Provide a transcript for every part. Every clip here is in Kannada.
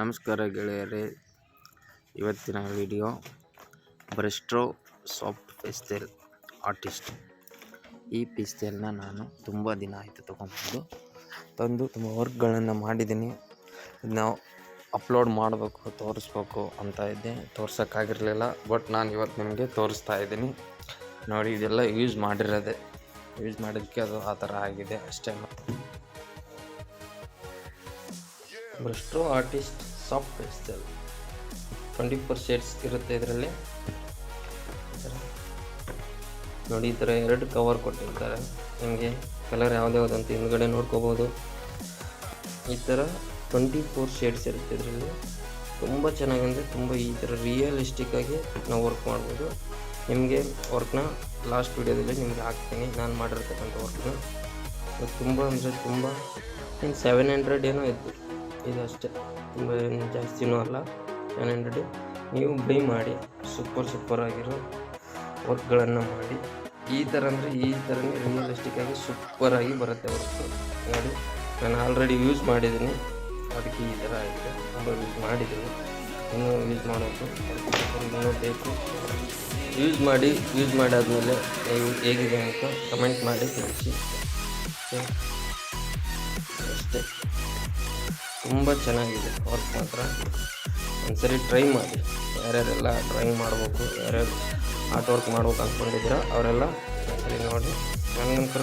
ನಮಸ್ಕಾರ ಗೆಳೆಯರೇ, ಇವತ್ತಿನ ವಿಡಿಯೋ ಬ್ರಸ್ಟ್ರೋ ಸಾಫ್ಟ್ ಪೇಸ್ಟಲ್ ಆರ್ಟಿಸ್ಟ್. ಈ ಪೇಸ್ಟಲ್ನ ನಾನು ತುಂಬ ದಿನ ಆಯಿತು ತಂದು ತುಂಬ ವರ್ಕ್ಗಳನ್ನು ಮಾಡಿದ್ದೀನಿ. ನಾವು ಅಪ್ಲೋಡ್ ಮಾಡಬೇಕು, ತೋರಿಸ್ಬೇಕು ಅಂತ ಇದ್ದೆ, ತೋರ್ಸೋಕ್ಕಾಗಿರಲಿಲ್ಲ. ಬಟ್ ನಾನು ಇವತ್ತು ನಿಮಗೆ ತೋರಿಸ್ತಾ ಇದ್ದೀನಿ. ನೋಡಿ, ಇದೆಲ್ಲ ಯೂಸ್ ಮಾಡಿದ್ದಕ್ಕೆ ಅದು ಆ ಥರ ಆಗಿದೆ ಅಷ್ಟೇ. ಬ್ರಸ್ಟ್ರೋ ಆರ್ಟಿಸ್ಟ್ ಸಾಫ್ಟ್ ಪೇಸ್ಟಲ್ 24 ಶೇಡ್ಸ್ ಇರುತ್ತೆ ಇದರಲ್ಲಿ. ನೋಡಿ, ಈ ಥರ 2 ಕವರ್ ಕೊಟ್ಟಿರ್ತಾರೆ. ನಿಮಗೆ ಕಲರ್ ಯಾವುದ್ಯಾವುದಂತ ಹಿಂದ್ಗಡೆ ನೋಡ್ಕೋಬೋದು. ಈ ಥರ 24 ಶೇಡ್ಸ್ ಇರುತ್ತೆ ಇದರಲ್ಲಿ. ತುಂಬ ಚೆನ್ನಾಗಿದೆ. ತುಂಬ ಈ ಥರ ರಿಯಲಿಸ್ಟಿಕ್ಕಾಗಿ ನಾವು ವರ್ಕ್ ಮಾಡ್ಬೋದು. ನಿಮಗೆ ವರ್ಕ್ನ ಲಾಸ್ಟ್ ವಿಡಿಯೋದಲ್ಲಿ ನಿಮಗೆ ಹಾಕ್ತೀನಿ, ನಾನು ಮಾಡಿರ್ತಕ್ಕಂಥ ವರ್ಕ್ನ. ತುಂಬ ಅಂದರೆ ತುಂಬ 700 ಏನೋ ಇತ್ತು ಇದು ಅಷ್ಟೇ, ತುಂಬ ಏನು ಜಾಸ್ತಿನೂ ಅಲ್ಲ. 700 ನೀವು ಬೈ ಮಾಡಿ ಸೂಪರ್ ಆಗಿರೋ ವರ್ಕ್ಗಳನ್ನು ಮಾಡಿ. ಈ ಥರ ಅಂದರೆ ಈ ಥರನೇ ರಿಯಲಿಸ್ಟಿಕ್ಕಾಗಿ ಸೂಪರಾಗಿ ಬರುತ್ತೆ ವರ್ಕು. ನೋಡಿ, ನಾನು ಆಲ್ರೆಡಿ ಯೂಸ್ ಮಾಡಿದ್ದೀನಿ, ಅದಕ್ಕೆ ಈ ಥರ ಆಗಿದೆ. ತುಂಬ ಯೂಸ್ ಮಾಡಿದ್ದೀನಿ, ಇನ್ನೂ ಯೂಸ್ ಮಾಡೋದು ಇನ್ನೂ ಬೇಕು. ಯೂಸ್ ಮಾಡಾದಮೇಲೆ ನೀವು ಹೇಗಿದೆ ಅಂತ ಕಮೆಂಟ್ ಮಾಡಿ ತಿಳಿಸಿ ಅಷ್ಟೇ. ತುಂಬ ಚೆನ್ನಾಗಿದೆ ವರ್ಕ್ ಮಾತ್ರ. ಒಂದ್ಸರಿ ಟ್ರೈ ಮಾಡಿ. ಯಾರ್ಯಾರೆಲ್ಲ ಡ್ರಾಯಿಂಗ್ ಮಾಡಬೇಕು, ಯಾರ್ಯಾರು ಆರ್ಟ್ ವರ್ಕ್ ಮಾಡ್ಬೇಕು ಅಂದ್ಕೊಂಡಿದ್ದೀರ ಅವರೆಲ್ಲ ಒಂದ್ಸರಿ ನೋಡಿ. ನನಗಂತರ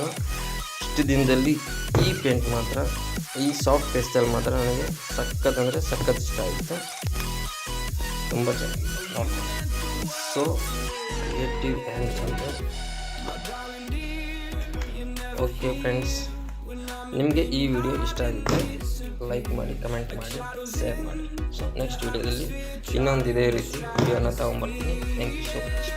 ಇಷ್ಟು ದಿನದಲ್ಲಿ ಈ ಪೇಂಟ್ ಮಾತ್ರ, ಈ ಸಾಫ್ಟ್ ಪೇಸ್ಟಲ್ ಮಾತ್ರ ನನಗೆ ಸಖತ್ ಅಂದರೆ ಸಖತ್ ಇಷ್ಟ ಆಯಿತು. ತುಂಬ ಚೆನ್ನಾಗಿದೆ ನೋಡಿ. ಸೊ ಕ್ರಿಯೇಟಿವ್ ಹ್ಯಾಂಡ್ಸ್ ಅಂತ. ಓಕೆ ಫ್ರೆಂಡ್ಸ್, ನಿಮಗೆ ಈ ವಿಡಿಯೋ ಇಷ್ಟ ಆಗಿದ್ದರೆ ಲೈಕ್ ಮಾಡಿ, ಕಮೆಂಟ್ ಮಾಡಿ, ಶೇರ್ ಮಾಡಿ. ಸೊ ನೆಕ್ಸ್ಟ್ ವಿಡಿಯೋದಲ್ಲಿ ಇನ್ನೊಂದು ಇದೇ ರೀತಿ ವಿಡಿಯೋನ ತೊಗೊಂಬರ್ತೀನಿ. Thank you so much.